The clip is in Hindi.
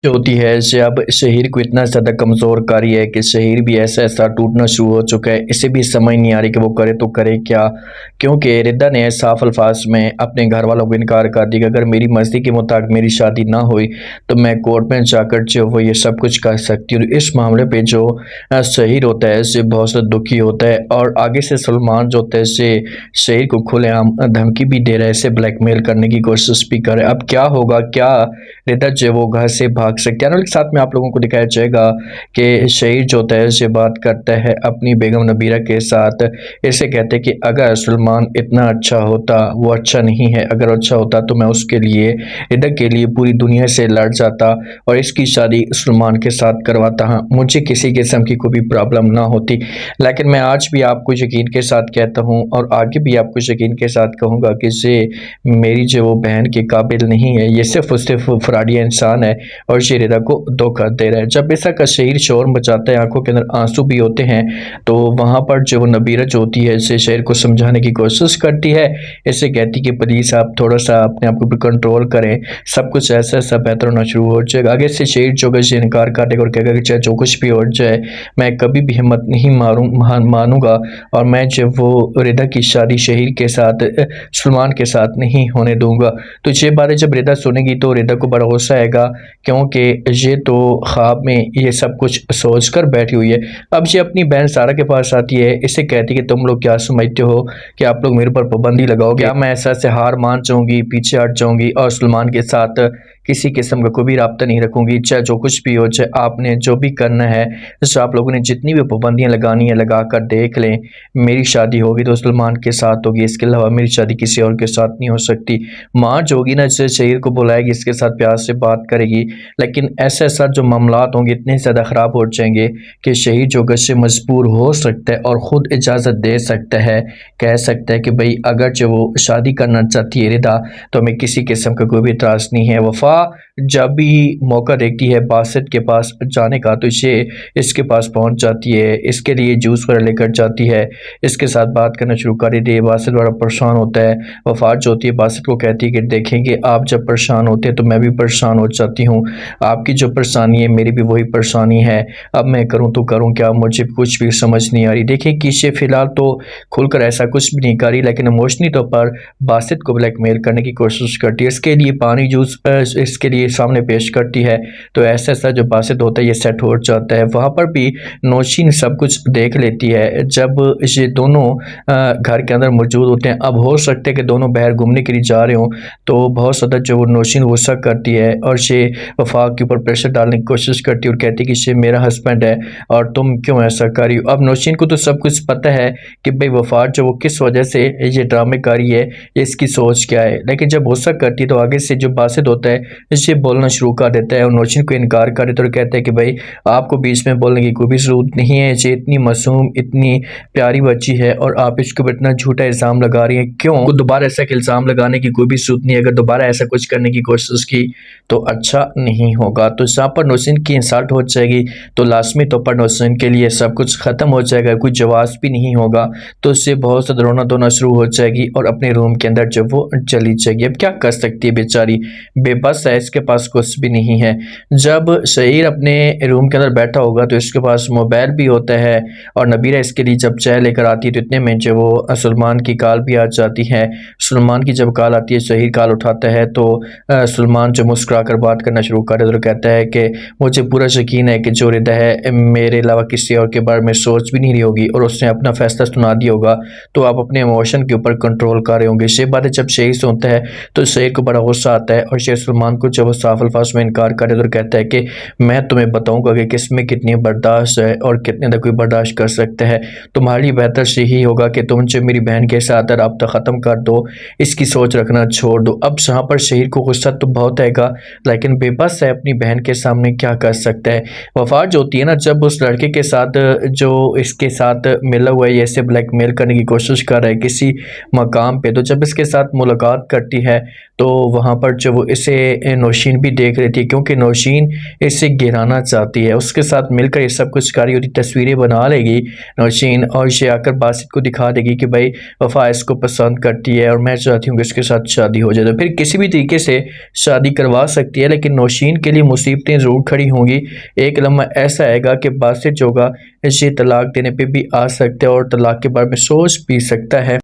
जो होती है इसे अब शरीर को इतना ज़्यादा कमज़ोर कर रही है कि शरीर भी ऐसा-ऐसा टूटना शुरू हो चुका है। इसे भी समझ नहीं आ रही कि वो करे तो करे क्या? क्योंकि रिद्धा ने साफ अल्फाज़ में अपने घरवालों को इनकार कर दिया कि अगर मेरी मर्ज़ी के मुताबिक मेरी शादी ना हुई तो मैं कोर्ट में जाकर जो वो ये सब कुछ कर सकती हूँ। इस मामले पे जो शहीर होता है इसे बहुत ज़्यादा दुखी होता है और आगे से सलमान जो होता है इसे शहीर को खुलेआम धमकी भी दे रहा है, इसे ब्लैकमेल करने की कोशिश भी कर रहा है। अब क्या होगा? क्या रिदा जो है वो घर से भाग सकते हैं। के साथ में आप लोगों को दिखाया जाएगा कि शहीद जो होता है इसे बात करता है अपनी बेगम नबीरा के साथ। इसे कहते हैं कि अगर सलमान इतना अच्छा होता, वो अच्छा नहीं है, अगर अच्छा होता तो मैं उसके लिए रिदा के लिए पूरी दुनिया से लड़ जाता और इसकी शादी सलमान के साथ करवाता। हाँ, मुझे किसी किस्म की कोई भी प्रॉब्लम ना होती। लेकिन मैं आज भी आपको यकीन के साथ कहता हूँ और आगे भी आपको यकीन के साथ कहूँगा कि ये मेरी जो वो बहन के काबिल नहीं है, ये सिर्फ और सिर्फ फ्रॉडिया इंसान है और ये रिदा को धोखा दे रहा है। जब ऐसा का शहीर शोर मचाता है, आंखों के अंदर आंसू भी होते हैं, तो वहाँ पर जो वो नबीरा जो होती है इसे शहर को समझाने की कोशिश करती है। इसे कहती कि प्लीज़ आप थोड़ा सा अपने आप को कंट्रोल करें, सब कुछ ऐसा ऐसा बेहतर होना शुरू हो जाएगा। आगे से शहीर जो है इनकार कर देगा और कहेगा कि चाहे जो कुछ भी हो जाए मैं कभी भी हिम्मत नहीं मानूंगा और मैं जब वो रिदा की शादी शहीर के साथ सलमान के साथ नहीं होने दूंगा। तो ये बातें जब रिदा सुनेगी तो रिदा को बड़ा गुस्सा आएगा क्योंकि ये तो ख्वाब में ये सब कुछ सोच कर बैठी हुई है। अब ये अपनी बहन सारा के पास आती है, इसे कहती है कि तुम लोग क्या समझते हो कि आप लोग मेरे पर पाबंदी लगाओगे? क्या मैं ऐसा से हार मान जाऊंगी, पीछे हट जाऊंगी और सलमान के साथ किसी किस्म का कोई भी राब्ता नहीं रखूंगी? चाहे जो कुछ भी हो, चाहे आपने जो भी करना है, जैसे आप लोगों ने जितनी भी पाबंदियां लगानी है लगा कर देख लें। मेरी शादी होगी तो सलमान के साथ होगी, इसके अलावा मेरी शादी किसी और के साथ नहीं हो सकती। माँ जो होगी ना जैसे शहीर को बुलाएगी, इसके साथ प्यार से बात करेगी, लेकिन ऐसे ऐसा जो मामलात होंगे इतने ज़्यादा ख़राब हो जाएंगे कि शहीद जो गश से मजबूर हो सकता है और ख़ुद इजाज़त दे सकता है, कह सकता है कि भाई अगर जो वो शादी करना चाहती है रिदा तो हमें किसी किस्म का कोई भी इतराज़ नहीं है। वफ़ा जब भी मौका देखती है बासित के पास जाने का तो इसे इसके पास पहुंच जाती है, इसके लिए जूस वगैरह लेकर जाती है, इसके साथ बात करना शुरू कर देती है। बासित बड़ा परेशान होता है। वफ़ात जो होती है बासित को कहती है कि देखेंगे आप जब परेशान होते हैं तो मैं भी परेशान हो जाती हूँ, आपकी जो परेशानी है मेरी भी वही परेशानी है, अब मैं करूँ तो करूँ क्या, मुझे कुछ भी समझ नहीं आ रही। देखिए कि ये फ़िलहाल तो खुलकर ऐसा कुछ भी नहीं कर रही, लेकिन इमोशनली तौर पर बासित को ब्लैकमेल करने की कोशिश करती है। इसके लिए पानी जूस इसके लिए सामने पेश करती है, तो ऐसा ऐसा जो बासित होता है ये सेट हो जाता है। वहाँ पर भी नौशीन सब कुछ देख लेती है। जब ये दोनों घर के अंदर मौजूद होते हैं, अब हो सकता है कि दोनों बाहर घूमने के लिए जा रहे हों, तो बहुत ज़्यादा जो वो नौशीन गुस्सा करती है और ये वफ़ा के ऊपर प्रेशर डालने की कोशिश करती है और कहती है कि ये मेरा हस्बैंड है और तुम क्यों ऐसा कर रही हो। अब नौशीन को तो सब कुछ पता है कि भाई वफ़ा जो वो किस वजह से ये ड्रामे कर रही है, इसकी सोच क्या है, लेकिन जब गुस्सा करती है तो आगे से जो बासित होता है इससे बोलना शुरू कर देता है और नौशीन को इनकार कर देता है और कहता है कि भाई आपको बीच में बोलने की कोई भी ज़रूरत नहीं है, ये इतनी मासूम इतनी प्यारी बच्ची है और आप इसके ऊपर इतना झूठा इल्ज़ाम लगा रही हैं, क्यों? दोबारा ऐसा इल्ज़ाम लगाने की कोई भी ज़रूरत नहीं है, अगर दोबारा ऐसा कुछ करने की कोशिश की तो अच्छा नहीं होगा। तो जहाँ पर नौशीन की इंसल्ट हो जाएगी तो लाजमी तौर पर नौशीन के लिए सब कुछ ख़त्म हो जाएगा, कोई जवाब भी नहीं होगा, तो उससे बहुत ज़्यादा रोना धोना शुरू हो जाएगी और अपने रूम के अंदर जब वो चली जाएगी। अब क्या कर सकती है बेचारी, बेबस है, इसके पास कुछ भी नहीं है। जब शहीर अपने रूम के अंदर बैठा होगा तो इसके पास मोबाइल भी होता है और नबीरा इसके लिए जब चाय लेकर आती है तो इतने में जो वो सलमान की कॉल भी आ जाती है। सलमान की जब कॉल आती है शहीर कॉल उठाता है तो सलमान जो मुस्कुरा कर बात करना शुरू कर देता है, तो कहता है कि मुझे पूरा यकीन है कि जो रिदा है मेरे अलावा किसी और के बारे में सोच भी नहीं रही होगी और उसने अपना फैसला सुना दिया होगा, तो आप अपने इमोशन के ऊपर कंट्रोल कर रहे होंगे। ये बातें जब शहीर सुनता है तो शहीर को बड़ा गुस्सा आता है और शेर सलमान को जब वो साफ अल्फाज में इनकार कर देता है तो कहता है कि मैं तुम्हें बताऊंगा कि किस में कितनी बर्दाश्त है और कितने तक कोई बर्दाश्त कर सकता है। तुम्हारे लिए बेहतर से ही होगा कि तुम जो मेरी बहन के साथ रब्ता ख़त्म कर दो, इसकी सोच रखना छोड़ दो। अब यहाँ पर शहीर को गुस्सा तो बहुत आएगा, लेकिन बेबस है, अपनी बहन के सामने क्या कर सकता है। वफ़ा जो होती है ना, जब उस लड़के के साथ जो इसके साथ मिला हुआ है, ऐसे ब्लैकमेल करने की कोशिश कर रहा है किसी मकाम पे, तो जब इसके साथ मुलाकात करती है तो वहाँ पर जब वो इसे नौशीन नौशीन भी देख रही थी, क्योंकि नौशीन इससे गिराना चाहती है। उसके साथ मिलकर ये सब कुछ कारी होती तस्वीरें बना लेगी नौशीन, और इसे आकर बासित को दिखा देगी कि भाई वफा इसको पसंद करती है और मैं चाहती हूँ कि इसके साथ शादी हो जाए। तो फिर किसी भी तरीके से शादी करवा सकती है, लेकिन नौशीन के लिए मुसीबतें ज़रूर खड़ी होंगी। एक लम्हा ऐसा आएगा कि बासित जो होगा इसे तलाक देने पे भी आ सकता है और तलाक के बारे में सोच भी सकता है।